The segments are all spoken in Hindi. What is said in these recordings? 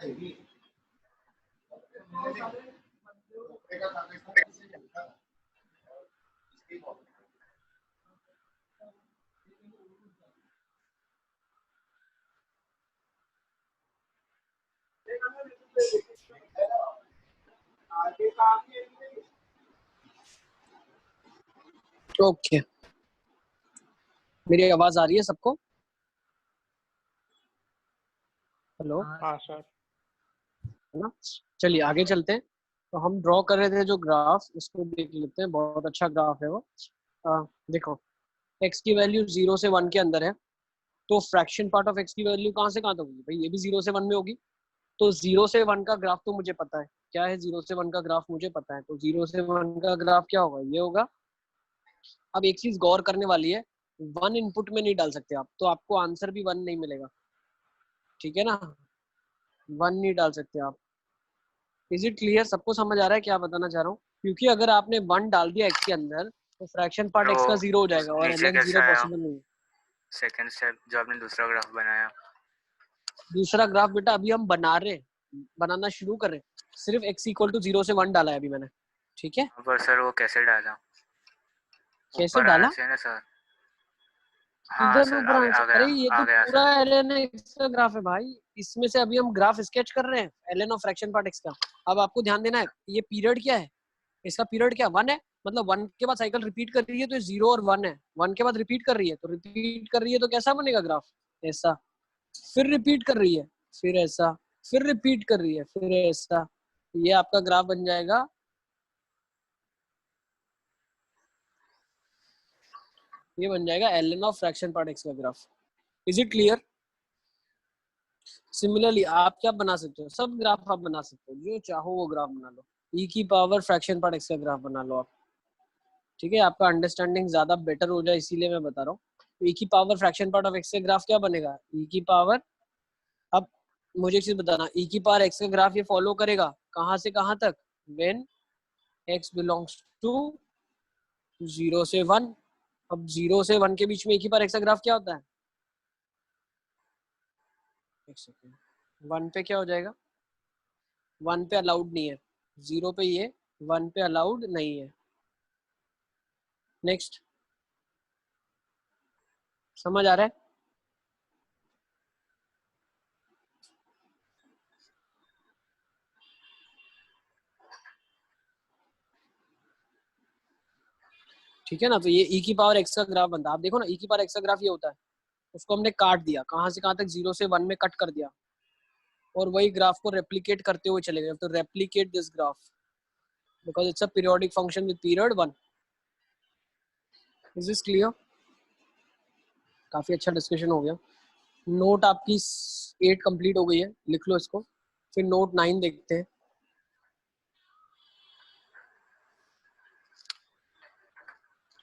ओके, मेरी आवाज आ रही है सबको? हेलो, हाँ सर। है ना? चलिए आगे चलते हैं। तो हम ड्रॉ कर रहे थे जो ग्राफ, इसको देख लेते हैं। बहुत अच्छा ग्राफ है वो। देखो, x की वैल्यू 0 से 1 के अंदर है, तो फ्रैक्शन पार्ट ऑफ x की वैल्यू कहाँ से कहाँ तक होगी भाई? ये भी 0 से 1 में होगी। तो 0 से 1 का ग्राफ तो मुझे पता है क्या है। 0 से 1 का ग्राफ मुझे पता है, तो 0 से 1 का ग्राफ क्या होगा? ये होगा। अब एक चीज गौर करने वाली है, 1 इनपुट में नहीं डाल सकते आप, तो आपको आंसर भी 1 नहीं मिलेगा। ठीक है ना? 1 नहीं डाल सकते आप। Is it clear? सबको समझ आ रहा है क्या बताना चाह रहा हूँ? क्योंकि अगर आपने 1 डाल दिया x के अंदर, तो फ्रैक्शन पार्ट तो x का 0 हो जाएगा और नीचे ln 0 कैसे आया पॉसिबल नहीं है। सेकंड स्टेप जो आपने दूसरा ग्राफ बनाया? दूसरा ग्राफ बेटा अभी हम बना रहे हैं, बनाना शुरू कर रहे हैं। सिर्फ x इक्वल टू 0 से 1 डाला है अभी मैंने। ठीक है, पर सर वो कैसे डाला? कैसे ऊपर आना डाला? चाहिए ना सर। हाँ किधर सर, ऊपर आना आ चाहिए? गया अरे ये आ तो गया पूरा सर। ln x का ग्राफ है भाई। इसमें से अभी हम ग्राफ स्केच कर रहे हैं ln of fraction part x का। अब आपको ध्यान देना है, ये पीरियड क्या है? इसका पीरियड क्या 1 है, मतलब 1 के बाद साइकिल रिपीट कर रही है तो 0 और 1 है। 1 के बाद रिपीट कर रही है, तो रिपीट कर रही है तो कैसा बनेगा ग्राफ? ऐसा। फिर रिपीट कर रही है, फिर ऐसा, फिर रिपीट कर रही है, फिर ऐसा। ये आपका ग्राफ बन जाएगा। ये बन जाएगा ln of fraction part x का graph. Is it clear? Similarly आप क्या बना सकते हो? सब ग्राफ आप बना सकते हो, जो चाहो वो ग्राफ बना लो। e की पावर फ्रैक्शन पार्ट x का ग्राफ बना लो आप। ठीक है, आपका अंडरस्टैंडिंग ज्यादा बेटर हो जाए इसीलिए मैं बता रहा हूँ। तो e की power fraction part of x का ग्राफ क्या बनेगा? e की पावर, अब मुझे एक चीज बताना, e की पावर x का ग्राफ ये फॉलो करेगा कहाँ से कहाँ तक? व्हेन x बिलोंग्स टू 0 से 1। अब 0 से 1 के बीच में e की पावर x का ग्राफ क्या होता है? एक सेकेंड, 1 पे क्या हो जाएगा? 1 पे अलाउड नहीं है, 0 पे ये, 1 पे अलाउड नहीं है। नेक्स्ट, समझ आ रहा है? ठीक है ना? तो ये e की पावर x का ग्राफ बनता है। आप देखो ना, e की पावर x का ग्राफ ये होता है। उसको हमने काट दिया, कहाँ से कहाँ तक? 0 से 1 में कट कर दिया, और वही ग्राफ को रेप्लिकेट करते हुए चले गए। तो replicate this graph because it's a periodic function with period 1। Is this clear? काफी अच्छा डिस्कशन हो गया। नोट आपकी 8 कंप्लीट हो गई है, लिख लो इसको। फिर नोट 9 देखते हैं।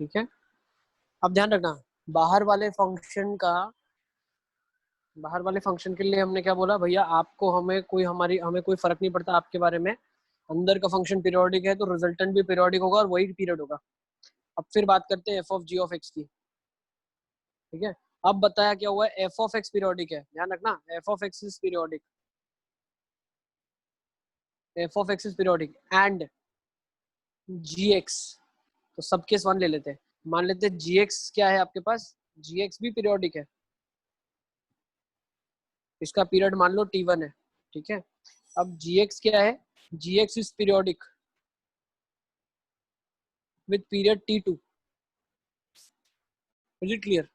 ठीक है, अब ध्यान रखना, बाहर वाले फंक्शन का, बाहर वाले फंक्शन के लिए हमने क्या बोला भैया? आपको, हमें कोई, हमें कोई फर्क नहीं पड़ता आपके बारे में। अंदर का फंक्शन पीरियोडिक है तो रिजल्टेंट भी पीरियोडिक होगा और वही पीरियड होगा। अब फिर बात करते हैं f of g of x की। ठीक है, अब बताया क्या हुआ है? एफ ऑफ एक्स पीरियोडिक है, ध्यान रखना, f of x is periodic, f of x is periodic and g x. तो सब केस 1 ले लेते हैं। मान लेते हैं जी एक्स क्या है आपके पास? जी एक्स भी पीरियोडिक है, इसका पीरियड मान लो t1 है। ठीक है, अब जी एक्स क्या है? G X is periodic with period t2। Is it clear?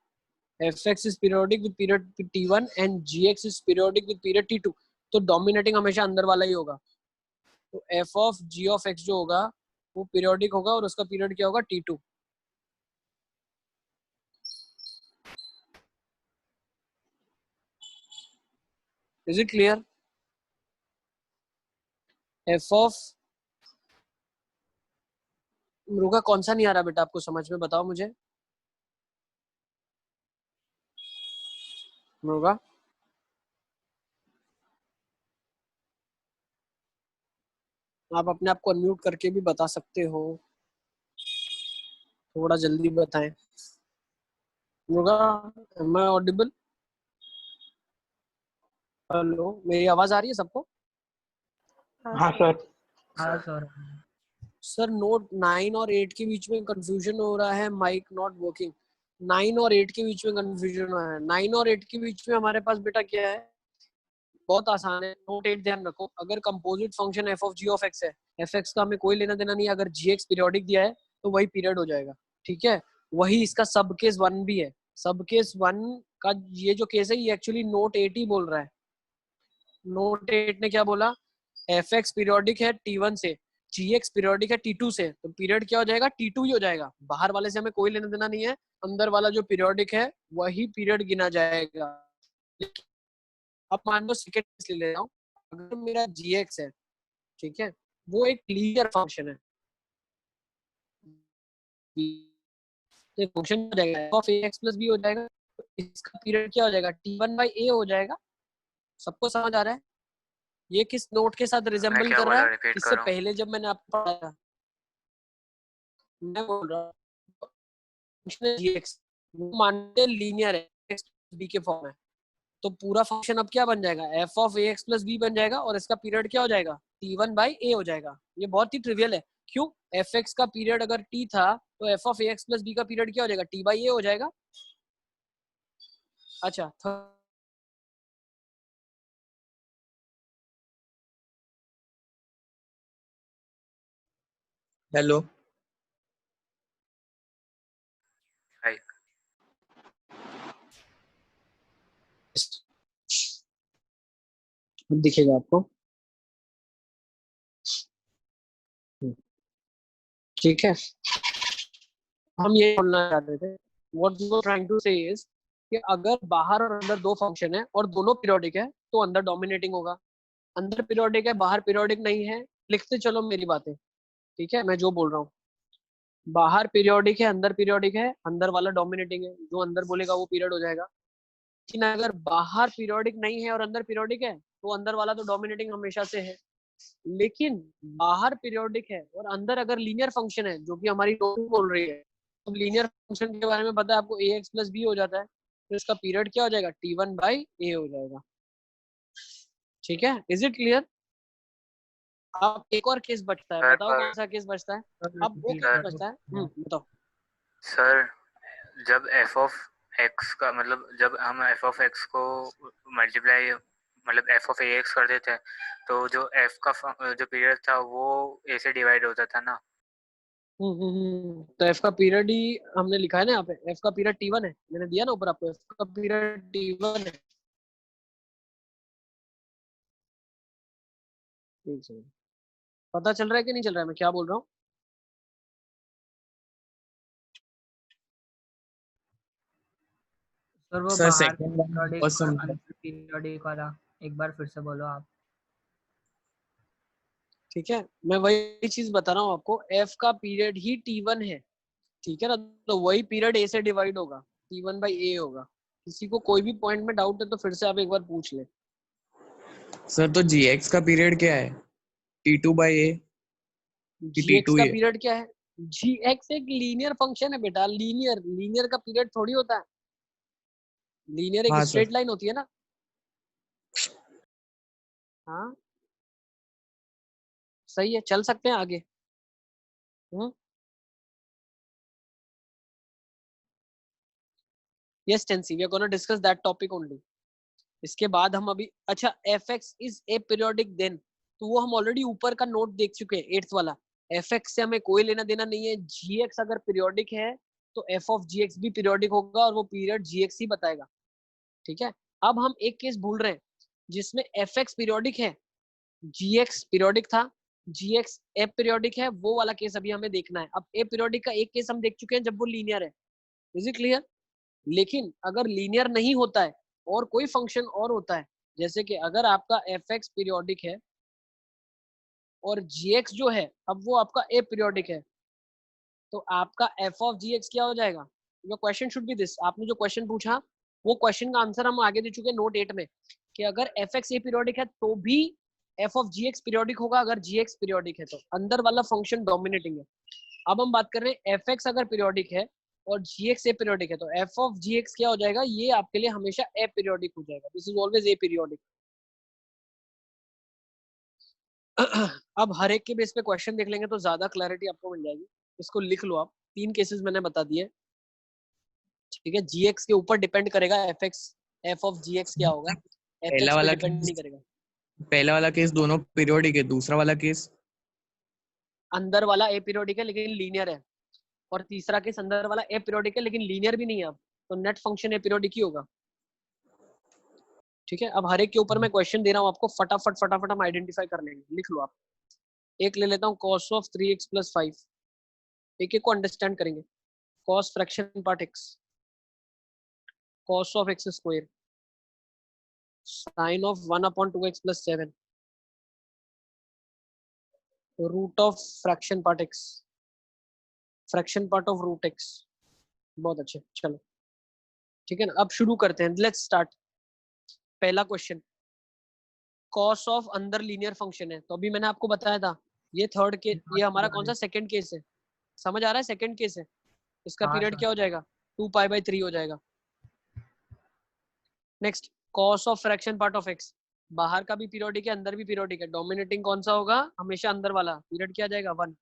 fx is periodic with period t1 and gx is periodic with period t2। तो डोमिनेटिंग हमेशा अंदर वाला ही होगा। तो f of g of x जो होगा वो पीरियोडिक होगा और उसका पीरियड क्या होगा? t2। Is it clear? f of, रुका, कौन सा नहीं आ रहा बेटा आपको समझ में? बताओ मुझे। रुका, आप अपने आप को अनम्यूट करके भी बता सकते हो, थोड़ा जल्दी बताएं। रुका, एम आई ऑडिबल? हेलो, मेरी आवाज आ रही है सबको? हाँ सर। हाँ सर। सर नोट 9 और 8 के बीच में कंफ्यूजन हो रहा है, माइक नॉट वर्किंग। 9 और 8 के बीच में कंफ्यूजन हो रहा है। 9 और 8 के बीच में हमारे पास बेटा क्या है, बहुत आसान है। नोट 8 ध्यान रखो, अगर composite function f of g of x है, एफ एक्स का हमें कोई लेना देना नहीं है, अगर जी एक्स पीरियोडिक दिया है तो वही पीरियड हो जाएगा, ठीक है। वही इसका सब केस 1 भी है। सब केस 1 का ये जो केस है ये एक्चुअली नोट 8 ही बोल रहा है। नोट 8 ने क्या बोला, एफ एक्स पीरियोडिक है T1 से, जी एक्स पीरियोडिक है T2 से, तो पीरियड क्या हो जाएगा, T2 ही हो जाएगा। बाहर वाले से हमें कोई लेना देना नहीं है, अंदर वाला जो पीरियोडिक है वही पीरियड गिना जाएगा। अब मान लो सेकेंड ले ले रहा हूँ, अगर मेरा जी एक्स है, ठीक है, वो एक लीनियर फंक्शन है, तो फंक्शन हो जाएगा f of a x plus b हो जाएगा, तो इसका पीरियड क्या हो जाएगा, T1 बाई ए हो जाएगा। सबको समझ आ रहा है ये किस नोट के साथ मैं रिजेंबल क्या कर रहा बोला, है? रिपीट इससे करो। पहले जब मैंने आपको पढ़ाया, मैं बोल रहा हूँ फंक्शन जी एक्स वो मानते लीनियर है, एक्स बी के फॉर्म है, तो पूरा फंक्शन अब क्या बन जाएगा, f of a x plus b बन जाएगा, और इसका पीरियड क्या हो जाएगा, T1 बाई ए हो जाएगा। ये बहुत ही ट्रिवियल है। क्यों, एफ एक्स का पीरियड अगर टी था तो f of a x plus b का पीरियड क्या हो जाएगा, टी बाई ए हो जाएगा। अच्छा हेलो। हाय। दिखेगा आपको, ठीक है। हम ये बोलना चाहते थे, what we were trying to say is कि अगर बाहर और अंदर दो फंक्शन है और दोनों पीरियोडिक है तो अंदर डोमिनेटिंग होगा। अंदर पीरियोडिक है बाहर पीरियोडिक नहीं है, लिखते चलो मेरी बातें, ठीक है, मैं जो बोल रहा हूँ। बाहर पीरियोडिक है अंदर पीरियोडिक है, अंदर वाला डोमिनेटिंग है, जो अंदर बोलेगा वो पीरियड हो जाएगा। लेकिन अगर बाहर पीरियोडिक नहीं है और अंदर पीरियोडिक है तो अंदर वाला तो डोमिनेटिंग हमेशा से है। लेकिन बाहर पीरियोडिक है और अंदर अगर लीनियर फंक्शन है, जो कि हमारी नोट बोल रही है, तो लीनियर फंक्शन के बारे में पता है आपको, ए एक्स प्लस बी हो जाता है, तो इसका पीरियड क्या हो जाएगा, T1 बाई ए हो जाएगा। ठीक है, इज इट क्लियर? अब एक और केस बचता है, सर बताओ कौन सा केस बचता है? अब वो केस सर बचता है, बताओ। सर जब एफ ऑफ एक्स का मतलब जब हम एफ ऑफ एक्स को मल्टीप्लाई मतलब एफ ऑफ ए एक्स कर देते हैं तो जो एफ का जो पीरियड था वो ए से डिवाइड होता था ना। तो एफ का पीरियड ही हमने लिखा है ना यहाँ पे, एफ का पीरियड T1 है, मैंने दिया ना ऊपर आपको, एफ का पीरियड T1 है। एक सेकंड, पता चल रहा है कि नहीं चल रहा है मैं क्या बोल रहा हूँ? सर वो सर बाहर सेकंड पीरियोडिक और और अंदर पीरियोडिक वाला एक बार फिर से बोलो आप। ठीक है, मैं वही चीज बता रहा हूँ आपको, एफ का पीरियड ही T1 है, ठीक है ना, तो वही पीरियड ए से डिवाइड होगा, T1 बाई ए होगा। किसी को कोई भी पॉइंट में डाउट है तो फिर से आप एक बार पूछ ले। सर तो जी एक्स का पीरियड क्या है, T2 बाई ए कि जी एक्स T2 का ही है? पीरियड क्या है, जी एक्स एक लीनियर फंक्शन है बेटा, लीनियर, लीनियर का पीरियड थोड़ी होता है, लीनियर एक हाँ सर। स्ट्रेट लाइन होती है ना। हाँ सही है, चल सकते हैं आगे। यस टेंसी, we are gonna discuss that topic only. इसके बाद हम अभी, अच्छा f x is a periodic then, तो वो हम ऑलरेडी ऊपर का नोट देख चुके हैं, 8th वाला। एफ एक्स से हमें कोई लेना देना नहीं है, जी एक्स अगर पीरियोडिक है तो एफ ऑफ जी एक्स भी पीरियोडिक होगा और वो पीरियड जी एक्स ही बताएगा, ठीक है। अब हम एक केस भूल रहे हैं जिसमें एफ एक्स पीरियोडिक है, जी एक्स पीरियोडिक था, जी एक्स ए पीरियोडिक है, वो वाला केस अभी हमें देखना है। अब ए पीरियोडिक का एक केस हम देख चुके हैं जब वो लीनियर है, इज इट क्लियर? लेकिन अगर लीनियर नहीं होता है और कोई फंक्शन और होता है, जैसे कि अगर आपका एफ एक्स पीरियोडिक है और जी एक्स जो है अब वो आपका ए पीरियोडिक है, तो आपका एफ ऑफ जी एक्स क्या हो जाएगा? Your question should be this, आपने जो क्वेश्चन पूछा वो क्वेश्चन का आंसर हम आगे दे चुके हैं नोट 8 में, कि अगर एफ एक्स ए पीरियोडिक है तो भी f of g x periodic होगा, अगर जी एक्स पीरियोडिक है तो अंदर वाला फंक्शन डोमिनेटिंग है। अब हम बात कर रहे हैं एफ एक्स अगर पीरियोडिक है और जी एक्स ए पीरियोडिक है, तो एफ ऑफ जी एक्स क्या हो जाएगा, ये आपके लिए हमेशा ए पीरियोडिक हो जाएगा, this is always a periodic. अब हर एक के बेस पे क्वेश्चन देख लेंगे तो ज्यादा क्लैरिटी आपको मिल जाएगी। इसको लिख लो आप, 3 केसेस मैंने बता दिए, ठीक है। जीएक्स के ऊपर डिपेंड करेगा एफ ऑफ जीएक्स क्या होगा, पहला एफएक्स पे वाला डिपेंड नहीं केस करेगा। पहला वाला केस दोनों पीरियोडिक है, दूसरा वाला केस अंदर वाला एपीरियोडिक है लेकिन लीनियर है, और तीसरा केस अंदर वाला एपीरियोडिक है लेकिन लीनियर भी नहीं है। अब तो नेट फंक्शन एपीरियोडिक ही होगा, ठीक है। अब हर एक के ऊपर मैं क्वेश्चन दे रहा हूँ आपको, फटाफट फटाफट हम आइडेंटिफाई कर लेंगे। लिख लो आप। एक ले लेता हूँ, cos ऑफ 3x + 5। एक एक को अंडरस्टैंड करेंगे। cos fraction part x, cos of x², sin of 1/2x + 7, root of fraction part x, fraction part of root x। बहुत अच्छे, चलो ठीक है ना। अब शुरू करते हैं, लेट्स स्टार्ट। पहला क्वेश्चन, cos ऑफ अंदर लीनियर फंक्शन है, तो अभी मैंने आपको बताया था ये थर्ड के, ये हमारा कौन सा सेकंड केस है, समझ आ रहा है, सेकंड केस है। इसका हाँ पीरियड सर। क्या हो जाएगा, 2π/3 हो जाएगा। Next, cos of fraction part of x, बाहर का भी पीरियोडिक है अंदर भी पीरियोडिक है, डोमिनेटिंग कौन सा होगा, हमेशा अंदर वाला, पीरियड क्या जाएगा 1।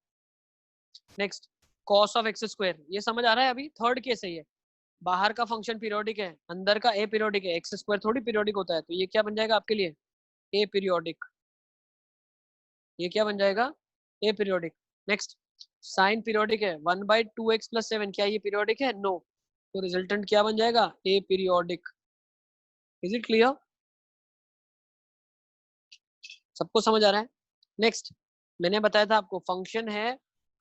नेक्स्ट, cos ऑफ x², ये समझ आ रहा है, अभी थर्ड केस है ये। बाहर का फंक्शन पीरियोडिक है, अंदर का ए पीरियोडिक है, x² थोड़ी पीरियोडिक होता है, तो ये क्या बन जाएगा आपके लिए, ए पीरियोडिक। ये क्या बन जाएगा, a periodic. Next, sine periodic है, 1/2x + 7, क्या ये पीरियोडिक है, नो, तो रिजल्टेंट क्या बन जाएगा, a periodic. Is it clear, सबको समझ आ रहा है। नेक्स्ट, मैंने बताया था आपको, फंक्शन है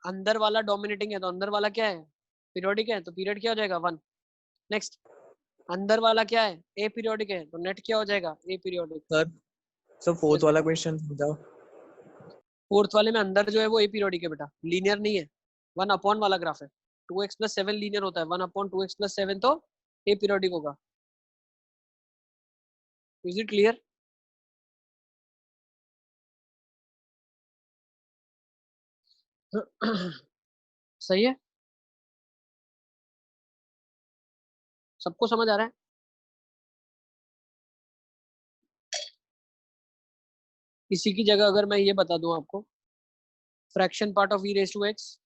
अंदर वाला डोमिनेटिंग है, तो अंदर वाला क्या है, पीरियोडिक है, तो पीरियड क्या हो जाएगा 1। नेक्स्ट, अंदर वाला क्या है, ए पीरियोडिक है, तो नेट क्या हो जाएगा, a periodic. Sir. Sir fourth yes वाला बेटा, क्वेश्चन समझाओ। फोर्थ वाले में अंदर जो है वो ए पीरियोडिक है बेटा, लीनियर नहीं है, 1 वाला ग्राफ है। 2x + 7 लीनियर होता है, 1/2x + 7 तो ए पीरियोडिक होगा। इज इट क्लियर, सही है, सबको समझ आ रहा है। इसी की जगह अगर मैं ये बता दूं आपको, फ्रैक्शन पार्ट ऑफ e⁻x,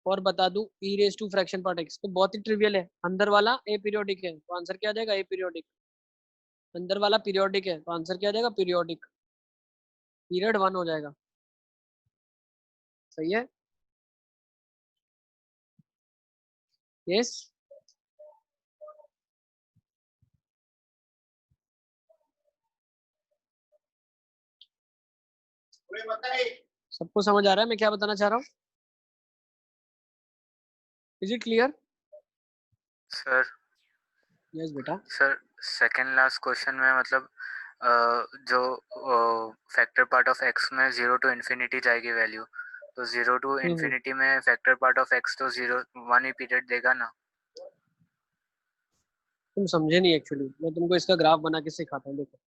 और बता दूं e⁻ फ्रैक्शन पार्ट x, तो बहुत ही ट्रिवियल है। अंदर वाला ए पीरियोडिक है, तो आंसर क्या आ जाएगा, ए पीरियोडिक। अंदर वाला पीरियोडिक है, तो आंसर क्या आ जाएगा, पीरियोडिक। पीरियड 1 हो जाएगा, सही है, यस। सबको समझ आ रहा है मैं क्या बताना चाह रहा हूँ, is it clear. Sir yes बेटा, सर सेकंड लास्ट क्वेश्चन में मतलब जो फैक्टर पार्ट ऑफ एक्स में 0 to इन्फिनिटी जाएगी वैल्यू, तो 0 to इन्फिनिटी में फैक्टर पार्ट ऑफ एक्स तो 1 ही पीरियड देगा ना। तुम समझे नहीं एक्चुअली, मैं तुमको इसका ग्राफ बना के सिखाता हूँ। देखो,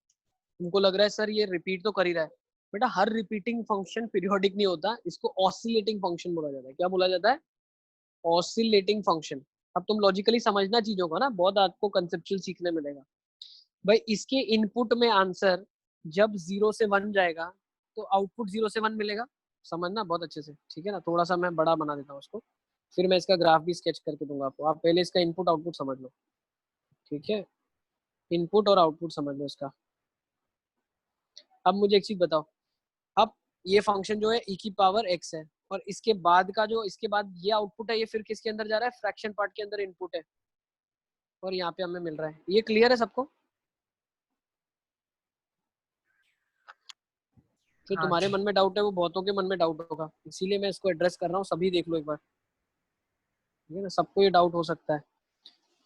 तुमको लग रहा है सर ये रिपीट तो कर ही रहा है, बेटा हर रिपीटिंग फंक्शन पीरियोडिक नहीं होता, इसको ऑसिलेटिंग फंक्शन बोला जाता है। क्या बोला जाता है, ऑसिलेटिंग फंक्शन। अब तुम लॉजिकली समझना चीजों को ना, बहुत आपको कंसेप्चुअल सीखने मिलेगा। भाई इसके इनपुट में आंसर जब 0 से 1 जाएगा तो आउटपुट 0 से 1 मिलेगा, समझना बहुत अच्छे से, ठीक है ना। थोड़ा सा मैं बड़ा बना देता हूँ उसको, फिर मैं इसका ग्राफ भी स्केच करके दूंगा आपको। आप पहले इसका इनपुट आउटपुट समझ लो, ठीक है, इनपुट और आउटपुट समझ लो इसका। अब मुझे एक चीज बताओ, अब ये फंक्शन जो है e⁻x है, और इसके बाद का जो, इसके बाद ये आउटपुट है, ये फिर किसके अंदर जा रहा है, फ्रैक्शन पार्ट के अंदर इनपुट है, और यहाँ पे हमें मिल रहा है। ये क्लियर है सबको, जो हाँ तुम्हारे सर। मन में डाउट है वो बहुतों के मन में डाउट होगा, इसीलिए मैं इसको एड्रेस कर रहा हूँ। सभी देख लो एक बार, ठीक है ना, सबको ये डाउट हो सकता है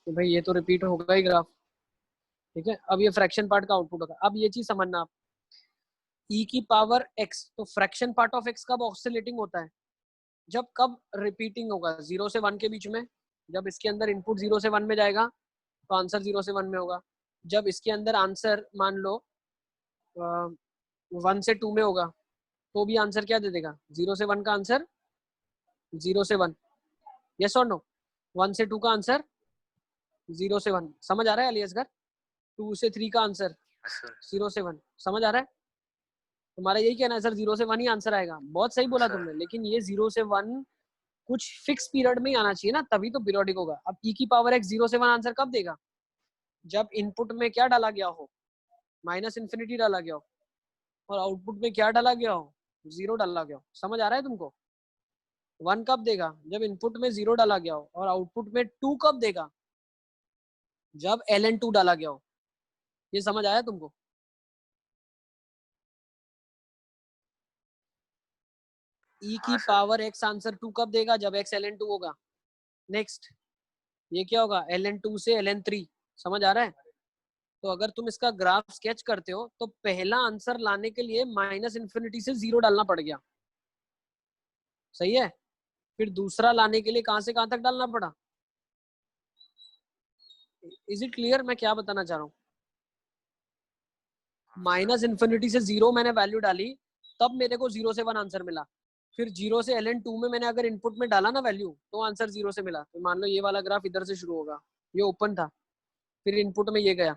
कि भाई ये तो रिपीट होगा ही ग्राफ, ठीक है। अब ये फ्रैक्शन पार्ट का आउटपुट होगा। अब ये चीज समझना आप, e⁻x, तो फ्रैक्शन पार्ट ऑफ x कब ऑसिलेटिंग होता है, जब कब रिपीटिंग होगा, 0 से 1 के बीच में। जब इसके अंदर इनपुट 0 से 1 में जाएगा तो आंसर 0 से 1 में होगा। जब इसके अंदर आंसर मान लो 1 से 2 में होगा, तो भी आंसर क्या दे देगा, 0 से 1 का आंसर 0 से 1, यस और नो। 1 से 2 का आंसर 0 से 1, समझ आ रहा है अली असगर। 2 से 3 का आंसर सर 0 से 1, समझ आ रहा है। तुम्हारा यही कहना है सर 0 से 1 ही आंसर आएगा, बहुत सही बोला सर। तुमने, लेकिन ये 0 से 1 कुछ फिक्स पीरियड में ही आना चाहिए ना, तभी तो पीरियोडिक होगा। अब e की पावर x 0 से 1 आंसर कब देगा? जब इनपुट में क्या डाला गया हो, -∞ डाला गया हो, और आउटपुट में क्या डाला गया हो, 0 डाला गया हो। समझ आ रहा है तुमको? 1 कब देगा? जब इनपुट में 0 डाला गया हो, और आउटपुट में 2 कब देगा? जब ln2 डाला गया हो। ये समझ आया तुमको? e की हाँ सर। पावर x आंसर 2 कब देगा? जब x ln2 होगा। नेक्स्ट, ये क्या होगा? ln2 से ln3। समझ आ रहा है? तो अगर तुम इसका ग्राफ स्केच करते हो तो पहला आंसर लाने के लिए -∞ से 0 डालना पड़ गया, सही है? फिर दूसरा लाने के लिए कहां से कहां तक डालना पड़ा? इज इट क्लियर मैं क्या बताना चाह रहा हूँ? -∞ से 0 मैंने वैल्यू डाली, तब मेरे को 0 से 1 आंसर मिला। फिर 0 से ln2 में मैंने अगर इनपुट में डाला ना वैल्यू, तो आंसर 0 से मिला। तो मान लो ये वाला ग्राफ इधर से शुरू होगा, ये ओपन था, फिर इनपुट में ये गया,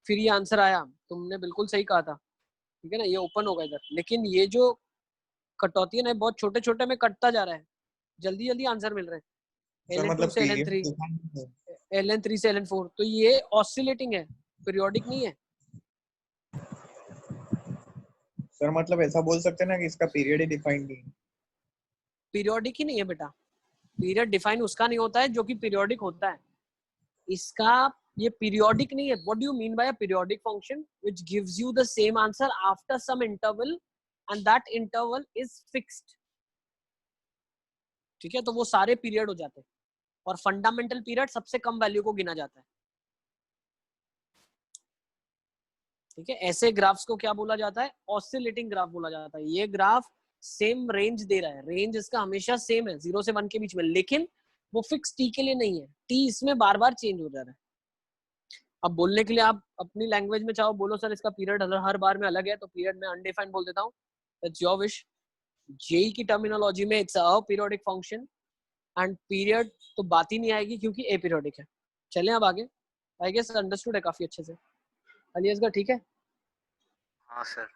फिर ये आंसर आया। तुमने बिल्कुल सही कहा था, ठीक है ना? ये ओपन होगा इधर, लेकिन ये जो कटौती है ना, बहुत छोटे छोटे में कटता जा रहा है, जल्दी जल्दी आंसर मिल रहे हैं। सर ln2 मतलब से पीरियड ln3, ln3 से ln4, तो ये ऑसिलेटिंग है, पीरियोडिक नहीं है। सर मतलब ऐसा बोल सकते हैं ना कि इसका पीरियड ही डिफाइंड नहीं है। पीरियोडिक ही नहीं है बेटा। पीरियड डिफाइन उसका नहीं होता है जो कि पीरियोडिक होता है। इसका ये पीरियोडिक नहीं है। What do you mean by a periodic function which gives you the same answer after some interval and that interval is fixed. ठीक है, तो वो सारे पीरियड हो जाते हैं, और फंडामेंटल पीरियड सबसे कम वैल्यू को गिना जाता है। ठीक है, ऐसे ग्राफ्स को क्या बोला जाता है? ऑसिलेटिंग ग्राफ बोला जाता है। ये ग्राफ सेम रेंज दे रहा है, रेंज इसका हमेशा सेम है 0 से 1 के बीच में, लेकिन वो फिक्स टी के लिए नहीं है, टी इसमें बार बार चेंज हो जा रहा है। अब बोलने के लिए आप अपनी लैंग्वेज में चाहो बोलो सर इसका पीरियड हर बार में अलग है, तो पीरियड में अनडिफाइंड बोल देता हूँ, दैट्स योर विश। जेई की टर्मिनोलॉजी में it's a periodic function, and period तो बात ही नहीं आएगी क्योंकि एपीरियोडिक है। चलें अब आगे। आई गेस अंडरस्टूड है काफी अच्छे से। अलियास का ठीक है? हाँ सर।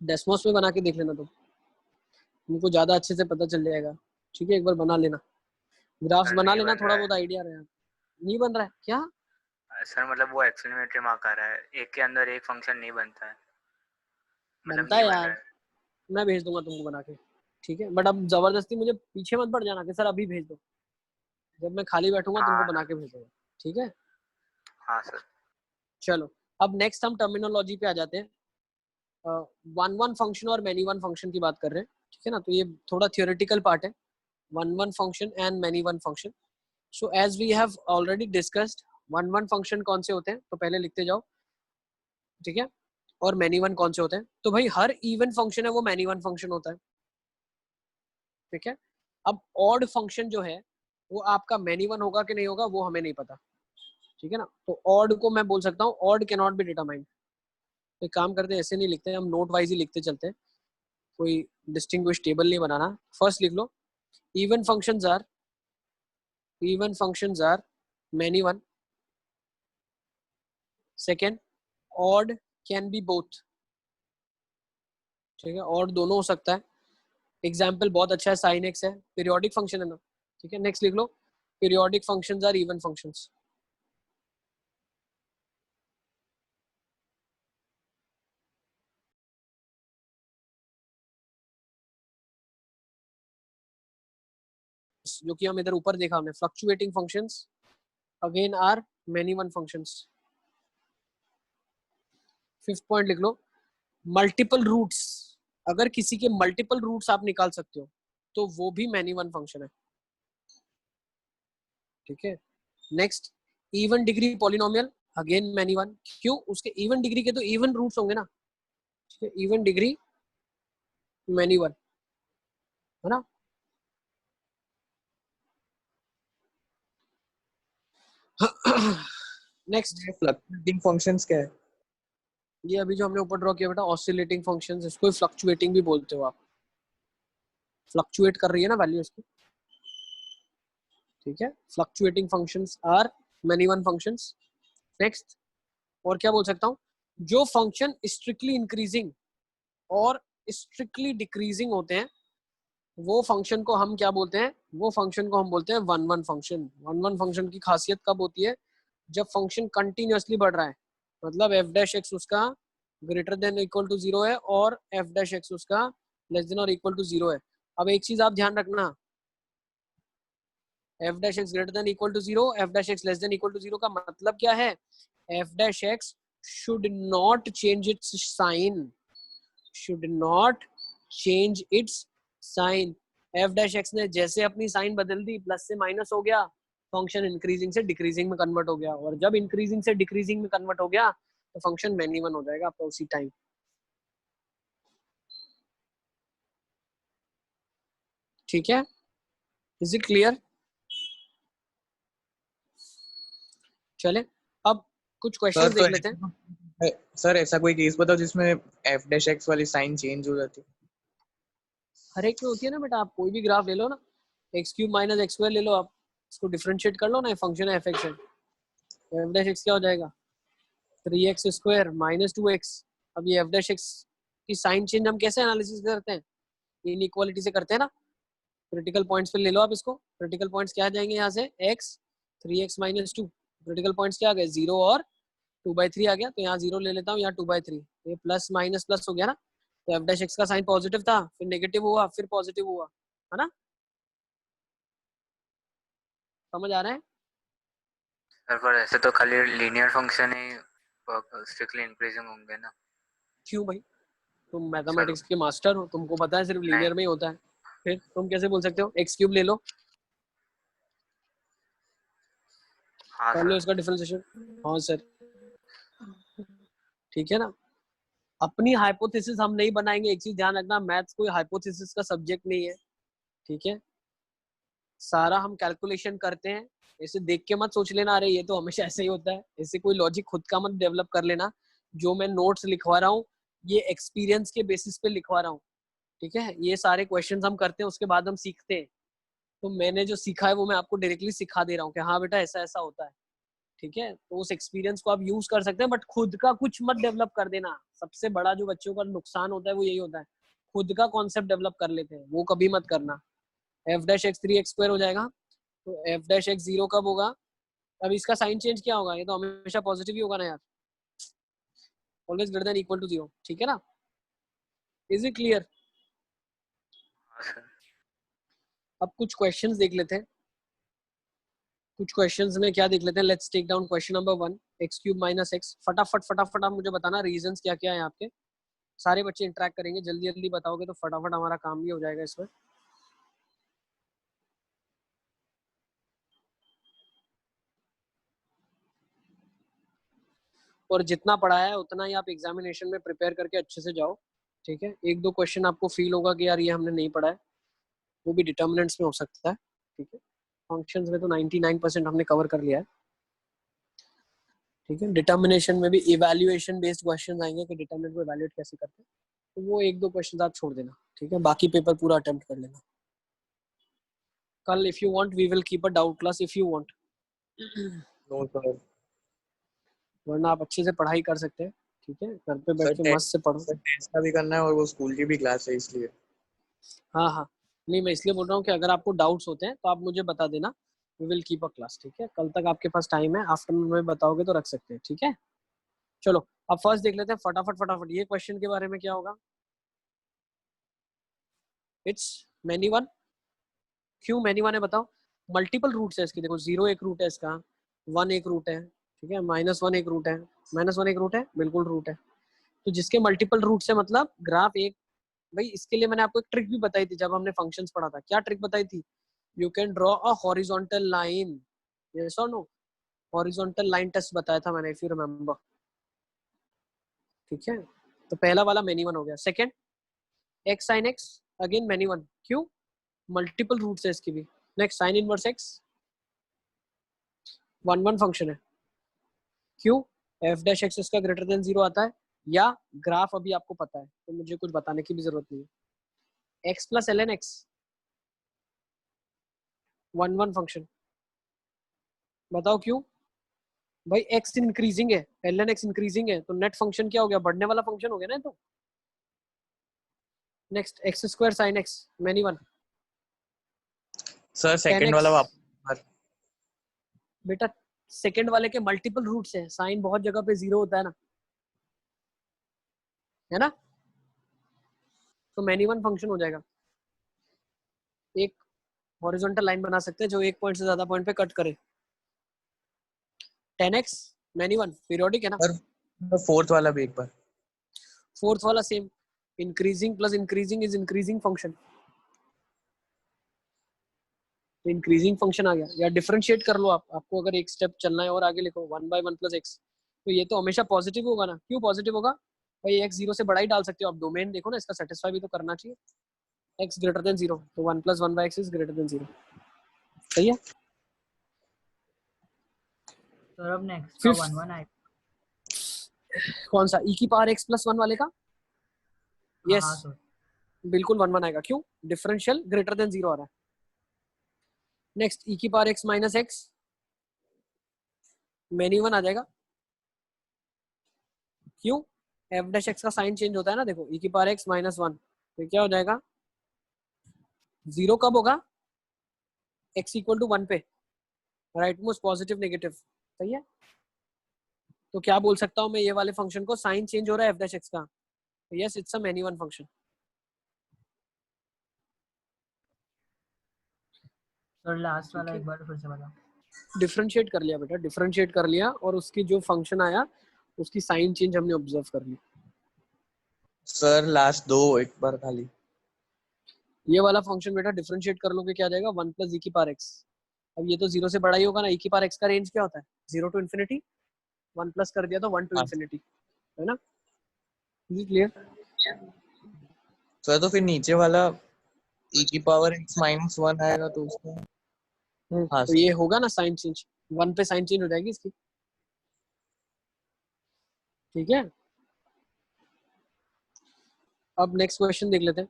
डेस्मोस में बना के देख लेना तुमको ज्यादा अच्छे से पता चल जाएगा। ठीक है, एक बार बना लेना, ग्राफ्स सर बना नहीं लेना, बन थोड़ा रहा बहुत आइडिया रहेगा। नहीं बन रहा है क्या? है सर, मतलब वो एक्सप्लेनेटरी मार्क आ रहा है, एक के अंदर एक फंक्शन नहीं बनता है, मतलब बनता नहीं है बन रहा यार, है। मैं भेज दूंगा तुमको बना के। ठीक है, बट अब जबरदस्ती मुझे पीछे मत पड़ जाना कि सर अभी भेज दो। जब मैं खाली बैठूंगा तुमको हाँ बना के भेजूंगा। ठीक है, हाँ सर। चलो अब नेक्स्ट हम टर्मिनोलॉजी पे आ जाते हैं। वन वन फंक्शन और मैनी वन फंक्शन की बात कर रहे हैं। ठीक है ना, तो ये थोड़ा थियोरेटिकल पार्ट है, one one function and many one function. So as we have already discussed, one one function कौन से होते हैं तो पहले लिखते जाओ, ठीक है, और मैनी वन कौन से होते हैं। तो भाई हर इवन फंक्शन है वो मैनी वन फंक्शन होता है। ठीक है, अब ऑड फंक्शन जो है वो आपका मैनी वन होगा कि नहीं होगा वो हमें नहीं पता। ठीक है ना, तो ऑड को मैं बोल सकता हूँ odd can not be determined. एक काम करते हैं, ऐसे नहीं लिखते हैं हम, नोट वाइज ही लिखते चलते हैं, कोई डिस्टिंग्विश टेबल नहीं बनाना। फर्स्ट लिख लो, even functions are many one. Second, odd can be both. ठीक है, ऑड दोनों हो सकता है। एग्जाम्पल बहुत अच्छा है, साइन एक्स है, पीरियोडिक फंक्शन है ना। ठीक है, नेक्स्ट लिख लो, periodic functions are even functions. जो कि हम इधर ऊपर देखा हमने, fluctuating functions again are many one functions. Fifth point लिख लो, मल्टीपल रूट्स, अगर किसी के मल्टीपल रूट्स आप निकाल सकते हो तो वो भी मैनी वन फंक्शन है। ठीक है, next, even degree polynomial again many one. क्यों? उसके इवन डिग्री के तो इवन रूट्स होंगे ना। ठीक है, इवन डिग्री मैनी वन है ना। नेक्स्ट, फ्लक्चुएटिंग फंक्शंस क्या है? ये अभी जो हमने ऊपर ड्रॉ किया बेटा, ऑसिलेटिंग फंक्शंस, इसको फ्लक्चुएटिंग भी बोलते हो आप। फ्लक्चुएट कर रही है ना वैल्यू इसकी। ठीक है, fluctuating functions are many one functions. Next, और क्या बोल सकता हूँ, जो फंक्शन स्ट्रिक्टली इंक्रीजिंग और स्ट्रिक्टली डिक्रीजिंग होते हैं, वो फंक्शन को हम क्या बोलते हैं? वो फंक्शन को हम बोलते हैं one one function. One one function की खासियत कब होती है? जब फंक्शन कंटिन्यूअसली बढ़ रहा है, मतलब एफ डैश एक्स उसका greater than equal to zero है और एफ डैश एक्स उसका लेस देन और इक्वल टू जीरो है। अब एक चीज आप ध्यान रखना, f dash x greater than equal to zero, f dash x less than equal to zero का मतलब क्या है? F dash x should not change its sign, should not change its sign। F dash x ने जैसे अपनी साइन बदल दी, प्लस से माइनस हो गया, फंक्शन इंक्रीजिंग से डिक्रीजिंग में कन्वर्ट हो गया, और जब इंक्रीजिंग से डिक्रीजिंग में कन्वर्ट हो गया तो फंक्शन मैनी वन हो जाएगा आपका उसी टाइम। ठीक है, इज इट क्लियर? चले अब कुछ क्वेश्चंस देख लेते हैं। सर ऐसा कोई केस बताओ जिसमें एफ डैश एक्स वाली साइन चेंज हो जाती है। हर एक में होती है ना बेटा, आप कोई भी ग्राफ ले लो ना, x cube minus x square ले लो, आप इसको डिफरेंशिएट कर लो ना, फंक्शन है एफ एक्स है, एफ डैश एक्स क्या हो जाएगा? 3x square minus 2x। अब ये एफ डैश एक्स की साइन चेंज हम कैसे एनालिसिस करते हैं? इनइक्वालिटी से करते हैं ना। क्रिटिकल पॉइंट्स पे ले लो आप इसको, क्रिटिकल पॉइंट्स क्या आ जाएंगे यहाँ से? x 3x minus 2। Critical points क्या आ गए? 0 और 2/3 आ गया, तो यहाँ 0 ले लेता हूँ, यहाँ 2/3, ये प्लस माइनस प्लस हो गया ना। तो एफ डैश एक्स का साइन पॉजिटिव था, फिर नेगेटिव हुआ, फिर पॉजिटिव हुआ, है ना? समझ आ रहा है? सर पर ऐसे तो खाली लीनियर फंक्शन ही स्ट्रिक्टली इंक्रीजिंग होंगे ना। क्यों भाई, तुम मैथमेटिक्स के मास्टर हो, तुमको पता है सिर्फ लीनियर में ही होता है, फिर तुम कैसे बोल सकते हो? एक्स क्यूब ले लो, हाँ कर लो सर। इसका डिफरेंशिएशन। हाँ सर, ठीक है ना। अपनी हाइपोथेसिस हम नहीं बनाएंगे, एक चीज ध्यान रखना, मैथ्स कोई हाइपोथेसिस का सब्जेक्ट नहीं है, ठीक है। सारा हम कैलकुलेशन करते हैं, ऐसे देख के मत सोच लेना अरे ये तो हमेशा ऐसे ही होता है, ऐसे कोई लॉजिक खुद का मत डेवलप कर लेना। जो मैं नोट्स लिखवा रहा हूँ ये एक्सपीरियंस के बेसिस पे लिखवा रहा हूँ, ठीक है। ये सारे क्वेश्चंस हम करते हैं, उसके बाद हम सीखते हैं, तो मैंने जो सीखा है वो मैं आपको डायरेक्टली सिखा दे रहा हूँ कि हाँ बेटा ऐसा ऐसा होता है, ठीक है। तो उस एक्सपीरियंस को आप यूज कर सकते हैं, बट खुद का कुछ मत डेवलप कर देना। सबसे बड़ा जो बच्चों का नुकसान होता है वो यही होता है, खुद का कॉन्सेप्ट डेवलप कर लेते हैं, वो कभी मत करना। F dash x 3x square हो जाएगा, तो एफ डैश एक्स 0 कब होगा? अब इसका साइन चेंज क्या होगा? ये तो हमेशा पॉजिटिव ही होगा ना यार, always greater than equal to 0, ठीक है ना। Is it clear? हाँ सर। अब कुछ क्वेश्चंस देख लेते हैं, कुछ क्वेश्चंस में क्या देख लेते हैं। Let's take down question number 1, x cube minus x. फटाफट फटाफट आप मुझे बताना रीजंस क्या क्या है आपके। सारे बच्चे इंटरेक्ट करेंगे, जल्दी जल्दी बताओगे तो फटाफट हमारा काम भी हो जाएगा इसमें। और जितना पढ़ा है उतना ही आप एग्जामिनेशन में प्रिपेयर करके अच्छे से जाओ, ठीक है। एक दो क्वेश्चन आपको फील होगा कि यार ये हमने नहीं पढ़ा है, वो भी डिटर्मिनेंट्स में हो सकता है, ठीक है। फंक्शंस में तो 99% हमने कवर कर लिया है, ठीक है। डिटर्मिनेशन में भी इवैल्यूएशन बेस्ड क्वेश्चंस आएंगे कि डिटर्मिनेंट को इवैल्यूएट कैसे करते हैं, तो वो एक दो क्वेश्चंस आप छोड़ देना, ठीक है। बाकी पेपर पूरा अटेम्प्ट कर लेना। कल if you want we will keep a doubt class if you want, no sir. वरना आप अच्छे से पढ़ाई कर सकते हैं, ठीक है। घर पे बैठ सर के मस्त से पढ़ो। टेस्ट का भी करना है और वो स्कूल की भी क्लास है इसलिए। हाँ हाँ, नहीं मैं इसलिए बोल रहा हूँ कि अगर आपको डाउट्स होते हैं तो आप मुझे बता देना, we will keep a class, ठीक है। कल तक आपके पास टाइम है, आफ्टरनून में बताओगे तो रख सकते हैं, ठीक है। चलो अब फर्स्ट देख लेते हैं फटाफट फटाफट, ये क्वेश्चन के बारे में क्या होगा? It's many one. क्यों मैनी वन है बताओ? मल्टीपल रूट्स है इसके, देखो 0 एक रूट है इसका, 1 एक रूट है, ठीक है, -1 एक रूट है, -1 एक रूट है, बिल्कुल रूट है। तो जिसके मल्टीपल रूट्स है मतलब ग्राफ एक। भाई इसके लिए मैंने आपको एक ट्रिक भी बताई थी जब हमने फंक्शंस पढ़ा था। क्या ट्रिक बताई थी? You can draw a horizontal line, yes और नो? हॉरिजॉन्टल लाइन टेस्ट बताया था मैंने, इफ यू रिमेंबर, ठीक है। तो पहला वाला मैनी वन हो गया। Second x sine x, again many one. क्यों? मल्टीपल रूट्स है इसकी भी। Next sine inverse x, 1 1 function है। क्यों? एफ डैश एक्स इसका ग्रेटर देन 0 आता है, या ग्राफ अभी आपको पता है तो मुझे कुछ बताने की भी जरूरत नहीं है। X plus l n x, 1 1 function. बताओ क्यों? भाई एक्स इंक्रीजिंग है, एल एन एक्स इंक्रीजिंग है, तो नेट फंक्शन क्या हो गया? बढ़ने वाला फंक्शन हो गया ना। तो next x square sine x many one. Sir second 10x वाला वापस बेटा सेकंड वाले के मल्टीपल रूट्स हैं, साइन बहुत जगह पे जीरो होता है ना, तो मैनी वन फंक्शन हो जाएगा। एक हॉरिजॉन्टल लाइन बना सकते हैं जो एक पॉइंट से ज्यादा पॉइंट पे कट करे। 10x मैनी वन पीरियोडिक है ना। सर फोर्थ वाला भी एक बार। फोर्थ वाला same, increasing plus increasing is increasing function, तो इंक्रीजिंग फंक्शन आ गया। या डिफरेंशिएट कर लो आप, आपको अगर एक स्टेप चलना है और आगे लिखो 1/1 + x, तो ये तो हमेशा पॉजिटिव होगा ना। क्यों पॉजिटिव होगा भाई, x 0 से बड़ा ही डाल सकते हो आप, डोमेन देखो ना, इसका सेटिस्फाई भी तो करना चाहिए। x ग्रेटर देन 0, तो 1 + 1/x इज ग्रेटर देन 0। सही है। सर अब नेक्स्ट का फिफ्थ 1 1 आएगा। कौन सा, e⁻x + 1 वाले का? यस हाँ सर। बिल्कुल 1 1 आएगा। क्यों, डिफरेंशियल ग्रेटर देन 0 आ रहा है। Next e⁻x - x many one आ जाएगा। क्यों, f' का साइन चेंज होता है ना, देखो e⁻x - 1, तो क्या हो जाएगा, 0 कब होगा, x = 1 पे, राइट मोस्ट पॉजिटिव नेगेटिव। सही है। तो क्या बोल सकता हूँ मैं, ये वाले फंक्शन को साइन चेंज हो रहा है f' का, yes it's a many one function. Sir last वाला ठीक है, एक बार फिर से बता। डिफरेंशिएट कर लिया बेटा, डिफरेंशिएट कर लिया और उसकी जो फंक्शन आया उसकी साइन चेंज हमने ऑब्जर्व कर ली। सर लास्ट दो एक बार खाली। ये वाला फंक्शन बेटा डिफरेंशिएट कर लोगे क्या आ जाएगा, 1 + e⁻x। अब ये तो 0 से बड़ा ही होगा ना, e⁻x का रेंज क्या होता है, 0 to ∞, 1 प्लस कर दिया तो 1 to ∞, है ना। Is clear. सर तो फिर नीचे वाला e⁻x - 1 आएगा तो उसका। हाँ तो सर। ये होगा ना साइन चेंज, 1 पे साइन चेंज हो जाएगी इसकी। ठीक है, अब नेक्स्ट क्वेश्चन देख लेते हैं।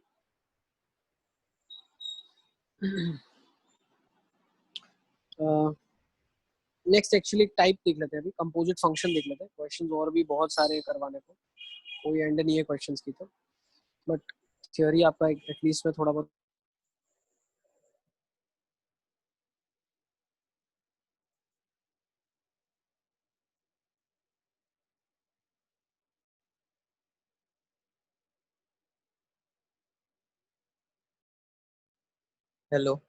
नेक्स्ट एक्चुअली टाइप देख लेते हैं, अभी कंपोजिट फंक्शन देख लेते हैं। क्वेश्चंस और भी बहुत सारे हैं करवाने को, कोई एंड नहीं है क्वेश्चंस की, तो बट थ्योरी आपका एटलीस्ट में थोड़ा बहुत hello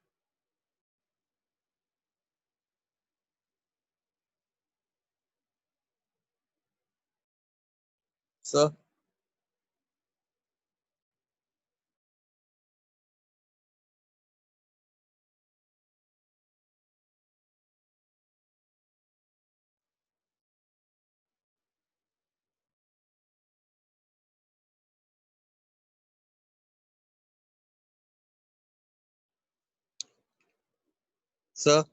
sir. Sir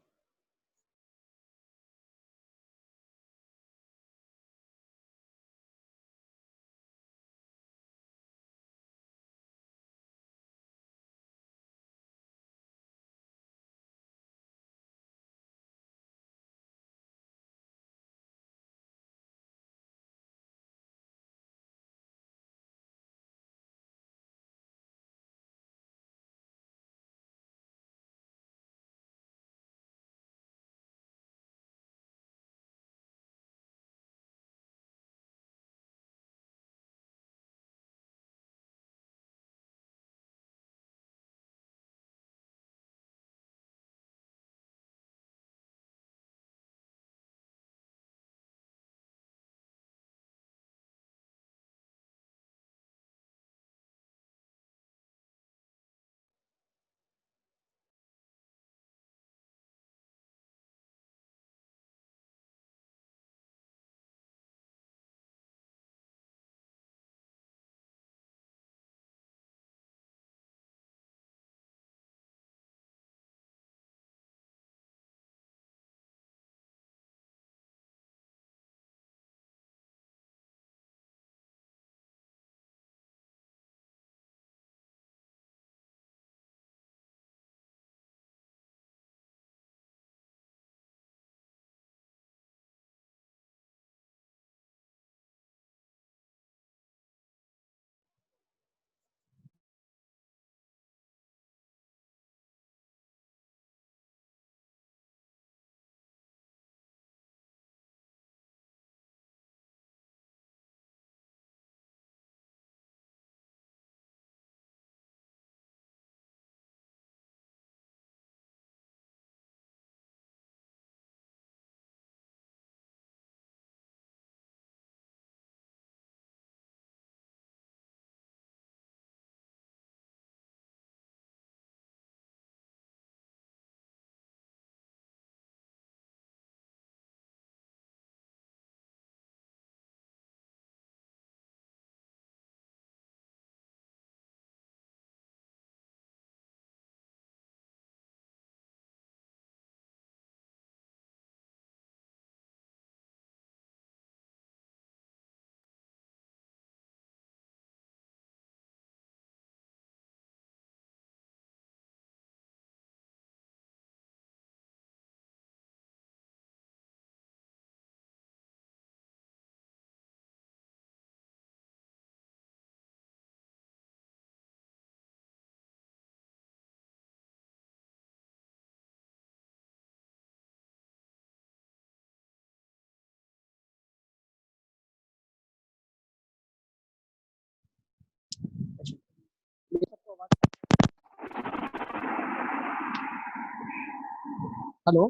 hello,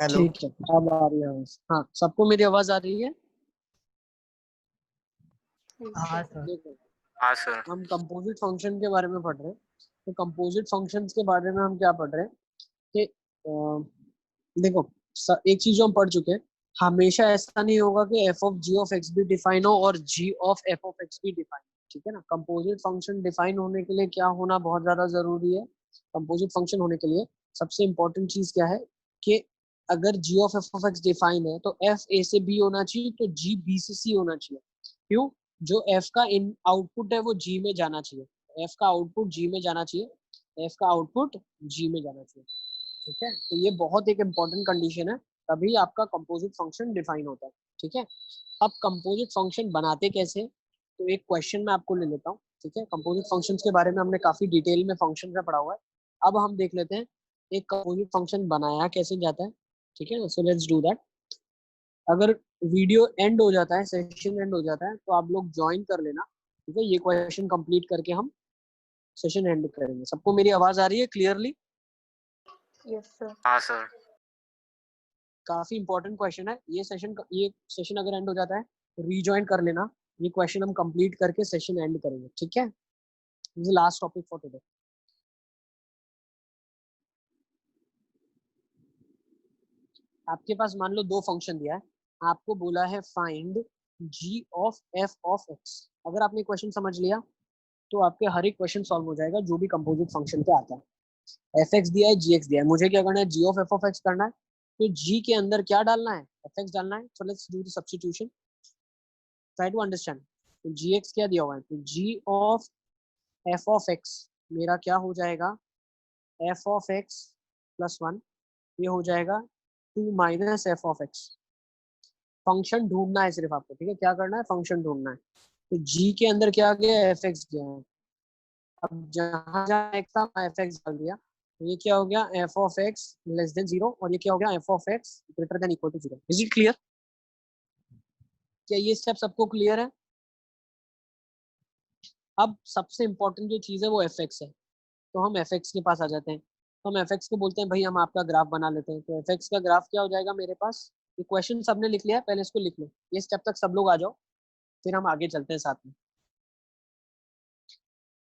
hello. ठीक है, अब आ रही है आवाज। हाँ, सबको मेरी आवाज आ रही है? हाँ सर। देखो, हाँ सर। हम कंपोजिट फंक्शन के बारे में पढ़ रहे हैं। तो कंपोजिट फंक्शंस के बारे में हम क्या पढ़ रहे हैं कि देखो, एक चीज जो हम पढ़ चुके हैं, हमेशा ऐसा नहीं होगा कि f of g of x भी डिफाइन हो और g of F of x भी डिफाइन। ठीक है ना? कंपोजिट फंक्शन डिफाइन होने के लिए क्या होना बहुत ज्यादा जरूरी है? कंपोजिट फंक्शन होने के लिए सबसे इंपॉर्टेंट चीज क्या है कि अगर G of F of X define है तो एफ ए से बी होना चाहिए, तो जी बी से सी होना चाहिए। क्यों? जो एफ का इन आउटपुट है वो जी में जाना चाहिए। एफ का आउटपुट जी में जाना चाहिए। एफ का आउटपुट जी में जाना चाहिए। ठीक है, तो ये बहुत एक इंपॉर्टेंट कंडीशन है, तभी आपका कंपोजिट फंक्शन डिफाइन होता है। ठीक है, अब कंपोजिट फंक्शन बनाते कैसे, तो एक क्वेश्चन मैं आपको ले लेता हूँ। ठीक है, कंपोजिट फंक्शंस के बारे में हमने काफी डिटेल में फंक्शन में पढ़ा हुआ है। अब हम देख लेते हैं एक कंपोजिट फंक्शन बनाया कैसे जाता है। ठीक है, सो लेट्स डू दैट। अगर वीडियो एंड हो जाता है, सेशन एंड हो जाता है, तो आप लोग ज्वाइन कर लेना। ठीक है, ये क्वेश्चन कंप्लीट करके हम सेशन एंड करेंगे। सबको मेरी आवाज आ रही है क्लियरली? Yes sir. हाँ सर। काफी इंपॉर्टेंट क्वेश्चन है ये सेशन अगर एंड हो जाता है तो रीजॉइन कर लेना। ये क्वेश्चन हम कंप्लीट करके सेशन एंड करेंगे। ठीक है, this is last topic for today. आपके पास मान लो दो फंक्शन दिया है, आपको बोला है find g of F of x. अगर आपने क्वेश्चन समझ लिया तो आपके हर एक क्वेश्चन सॉल्व हो जाएगा जो भी कंपोजिट फंक्शन पे आता है। एफ एक्स दिया है, जी एक्स दिया है, मुझे क्या करना है? जी ऑफ एफ ऑफ एक्स करना है। तो जी के अंदर क्या डालना है? एफ एक्स डालना है। So let's do the substitution, try to understand. तो जी एक्स क्या दिया हुआ है? तो g of F of x मेरा क्या हो जाएगा? F of x plus one, ये हो जाएगा 2 minus f of x. Function ढूंढना है सिर्फ आपको। ठीक है, क्या करना है? फंक्शन ढूंढना है। तो जी के अंदर क्या आ गया? एफ एक्स गया है। अब जहां जहां एक्स था वहां एफ एक्स डाल दिया, तो ये क्या हो गया? F of x less than zero, और ये क्या हो गया? F of x greater than equal to zero. Is it clear? क्या ये स्टेप सबको क्लियर है? अब सबसे इंपॉर्टेंट जो चीज है वो एफ एक्स है, तो हम एफ एक्स के पास आ जाते हैं। तो हम एफ एक्स को बोलते हैं भाई हम आपका ग्राफ बना लेते हैं। तो एफ एक्स का ग्राफ क्या हो जाएगा मेरे पास? ये क्वेश्चन सबने लिख लिया है, पहले इसको लिख लो। ये स्टेप तक सब लोग आ जाओ, फिर हम आगे चलते हैं साथ में।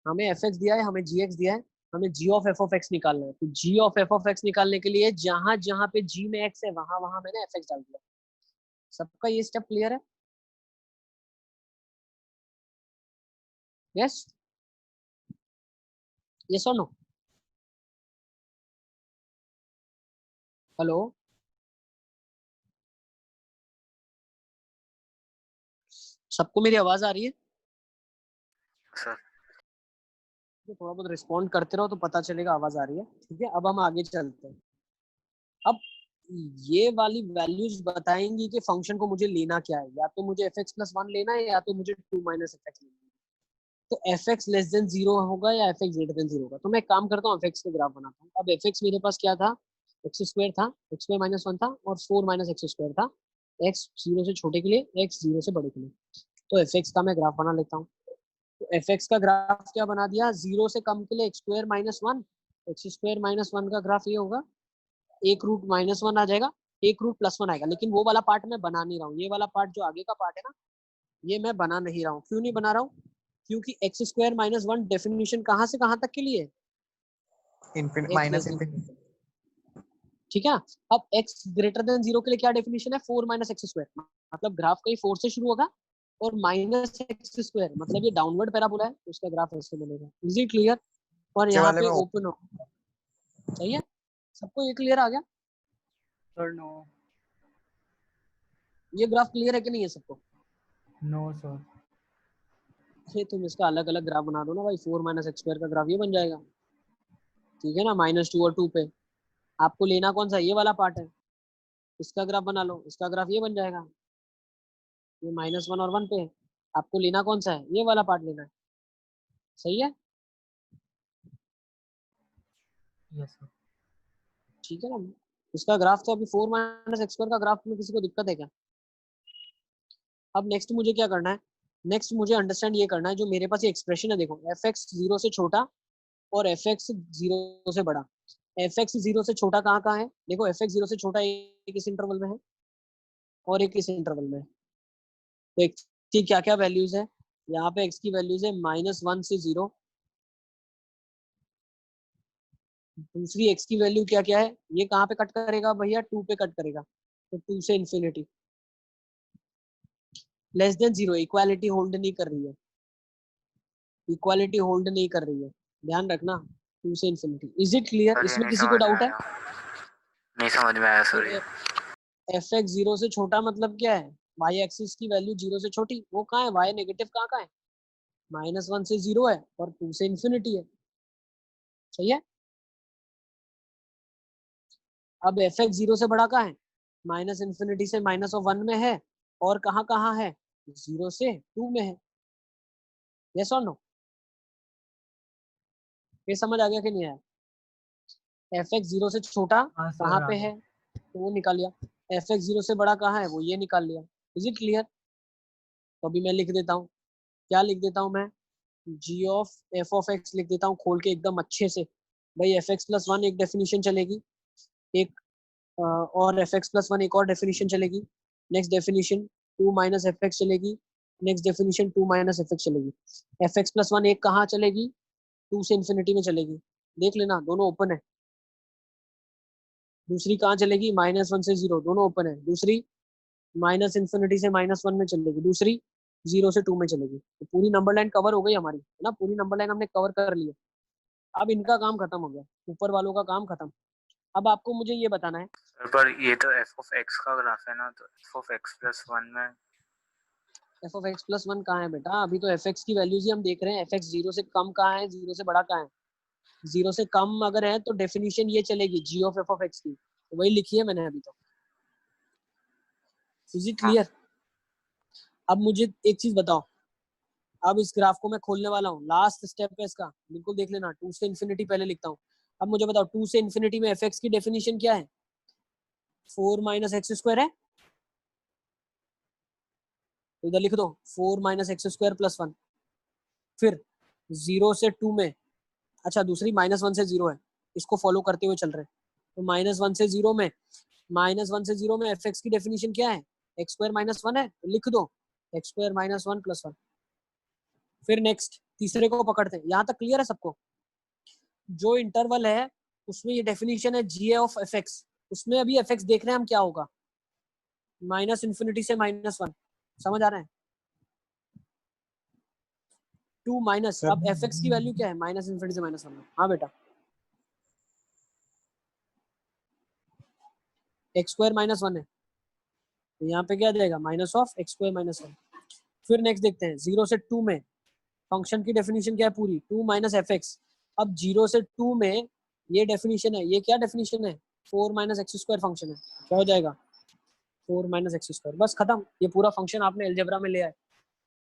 हमें एफ एक्स दिया है, हमें जी एक्स दिया है, हमें जी ऑफ एफ ऑफ एक्स निकालना है। तो g of F of x निकालने के लिए जहां जहां पे जी में एक्स है वहां वहां मैंने एफ एक्स डाल दिया। सबका ये स्टेप क्लियर है? यस, यस और नो? हेलो, सबको मेरी आवाज आ रही है? सर। तो थोड़ा बहुत रिस्पॉन्ड करते रहो तो पता चलेगा आवाज आ रही है। ठीक है, अब हम आगे चलते हैं। अब ये वाली वैल्यूज बताएंगी कि फंक्शन को मुझे लेना क्या है। या तो मुझे एफ एक्स प्लस वन लेना है, या तो मुझे टू माइनस एफ एक्स लेना है। तो F x less than zero होगा या F x greater than zero होगा। तो मैं एक काम करता हूँ, एफ एक्स का ग्राफ बनाता हूँ। अब एफ एक्स मेरे पास क्या था? एक्स स्क्वायर था, एक्स स्क्वायर माइनस वन था, और फोर माइनस एक्स स्क्वायर था। एक्स जीरो से छोटे के लिए, एक्स जीरो से बड़े के लिए। तो एफ एक्स का मैं ग्राफ बना लेता हूँ। तो एफ एक्स का ग्राफ क्या बना दिया? जीरो से कम के लिए x square minus one. X square minus one का ग्राफ ये होगा, एक रूट माइनस वन आ जाएगा, एक रूट प्लस वन आएगा। लेकिन वो वाला पार्ट मैं बना नहीं रहा हूँ। ये वाला पार्ट जो आगे का पार्ट है ना, ये मैं बना नहीं रहा हूँ। क्यों नहीं बना रहा हूँ? क्योंकि x square minus one definition कहाँ से कहाँ तक के लिए? Minus infinity. ठीक है, अब एक्स ग्रेटर देन जीरो के लिए क्या डेफिनेशन है? Four minus x square. मतलब ग्राफ कहीं फोर से शुरू होगा और माइनस एक्स स्क्वायर, मतलब ये डाउनवर्ड पैराबोला है, तो उसका ग्राफ ऐसे बनेगा। Is it clear? और यहाँ वाले पे में ओपन हो, सही है? सबको ये क्लियर आ गया? Sir no. ये ग्राफ क्लियर है कि नहीं है सबको? No sir. ये तुम इसका अलग अलग ग्राफ बना दो ना भाई। फोर माइनस एक्स स्क्वायर का ग्राफ ये बन जाएगा। ठीक है ना? माइनस टू और टू पे आपको लेना कौन सा? ये वाला पार्ट है। इसका ग्राफ बना लो, इसका ग्राफ ये बन जाएगा। ये माइनस वन और वन पे आपको लेना कौन सा है? ये वाला पार्ट लेना है। सही है? Yes sir. ठीक है ना? इसका ग्राफ तो अभी फोर माइनस एक्स स्क्वायर का ग्राफ में किसी को दिक्कत है क्या? अब नेक्स्ट मुझे क्या करना है? नेक्स्ट मुझे अंडरस्टैंड ये करना है, जो मेरे पास ये एक्सप्रेशन है देखो, एफ एक्स जीरो से छोटा और एफ एक्स जीरो से बड़ा। एफ एक्स 0 से छोटा कहाँ कहाँ है? देखो एफ एक्स 0 से छोटा एक इस इंटरवल में है और एक इस इंटरवल में है। तो एक्स की क्या क्या वैल्यूज है? यहाँ पे एक्स की वैल्यूज है -1 से 0। दूसरी एक्स की वैल्यू क्या क्या है? ये कहाँ पे कट करेगा भैया? 2 पे कट करेगा, तो 2 से infinity. Less than 0, equality hold नहीं कर रही है, इक्वालिटी होल्ड नहीं कर रही है, ध्यान रखना। 2 से infinity. Is it clear? Sir ये इसमें नहीं किसी को समझ में डाउट है? आया, नहीं समझ में आया सर ये। एफ एक्स 0 से छोटा मतलब क्या है? वाई एक्सिस की वैल्यू 0 से छोटी, वो कहाँ है? वाई नेगेटिव कहाँ कहाँ है? -1 से 0 है और 2 से इन्फिनिटी है। सही है। अब एफ एक्स 0 से बड़ा कहाँ है? -∞ से -1 में है और कहाँ कहाँ है? 0 से 2 में है। यस और नो? ये समझ आ गया कि नहीं आया? एफ एक्स 0 से छोटा हाँ कहाँ सर, पे आ गया। है? तो वो निकाल लिया। एफ एक्स 0 से बड़ा कहाँ है? वो ये निकाल लिया। Is it clear? तो अभी मैं लिख देता हूँ। क्या लिख देता हूँ मैं? जी ऑफ एफ ऑफ एक्स लिख देता हूँ खोल के एकदम अच्छे से। भाई एफ एक्स प्लस 1 एक डेफिनेशन चलेगी, एक और एफ एक्स प्लस 1 एक और डेफिनेशन चलेगी। Next definition 2 minus F X चलेगी। Next definition 2 minus F X चलेगी। एफ एक्स प्लस 1 एक कहाँ चलेगी? 2 से इन्फिनिटी में चलेगी। देख लेना, दोनों ओपन है। दूसरी कहाँ चलेगी? -1 से 0, दोनों ओपन है। दूसरी -∞ से -1 में चलेगी। दूसरी 0 से 2 में चलेगी। तो पूरी नंबर लाइन कवर हो गई हमारी, है ना? पूरी नंबर लाइन हमने कवर कर ली है। अब इनका काम खत्म हो गया, ऊपर वालों का काम खत्म। अब आपको मुझे ये बताना है, सर पर ये तो एफ ऑफ एक्स का ग्राफ है ना, तो एफ ऑफ एक्स प्लस 1 में एफ ऑफ एक्स प्लस 1 कहाँ है बेटा? अभी तो एफ एक्स की वैल्यूज ही हम देख रहे हैं। एफ एक्स 0 से कम कहाँ है? 0 से बड़ा कहाँ है? 0 से कम अगर है तो डेफिनेशन ये चलेगी जी ऑफ एफ ऑफ एक्स की, तो वही लिखी है मैंने अभी तो। Is it clear? अब मुझे एक चीज बताओ, अब इस ग्राफ को मैं खोलने वाला हूँ, लास्ट स्टेप है इसका, बिल्कुल देख लेना। 2 से इन्फिनिटी पहले लिखता हूँ। अब मुझे बताओ 2 से इन्फिनिटी में एफ एक्स की डेफिनेशन क्या है? 4 माइनस एक्स स्क्वायर है, तो इधर लिख दो 4 माइनस एक्स स्क्वायर प्लस 1। फिर 0 से 2 में, अच्छा दूसरी -1 से 0 है, इसको फॉलो करते हुए चल रहे हैं। तो -1 से 0 में, -1 से 0 में एफ एक्स की डेफिनेशन क्या है? एक्स स्क्वायर -1 है, तो लिख दो एक्स स्क्वायर -1 प्लस 1। फिर नेक्स्ट तीसरे को पकड़ते हैं। यहाँ तक क्लियर है सबको? जो इंटरवल है उसमें ये डेफिनेशन है जी ऑफ एफ एक्स, उसमें अभी एफ एक्स देख रहे हैं हम क्या होगा, -∞ से -1। समझ आ रहा है? 2 माइनस, सर अब एफ एक्स की वैल्यू क्या है? -∞ से -1। हाँ बेटा, एक्स स्क्वायर -1 है, तो यहाँ पे क्या जाएगा? Minus of x square -1। फिर नेक्स्ट देखते हैं 0 से 2 में फंक्शन की डेफिनेशन क्या है पूरी? 2 माइनस एफ एक्स। अब 0 से 2 में ये डेफिनेशन है, ये क्या डेफिनेशन है? 4 माइनस एक्स स्क्वायर फंक्शन है। क्या हो जाएगा? 4 माइनस एक्स स्क्वायर। बस खत्म, ये पूरा फंक्शन आपने अलजेब्रा में ले आए।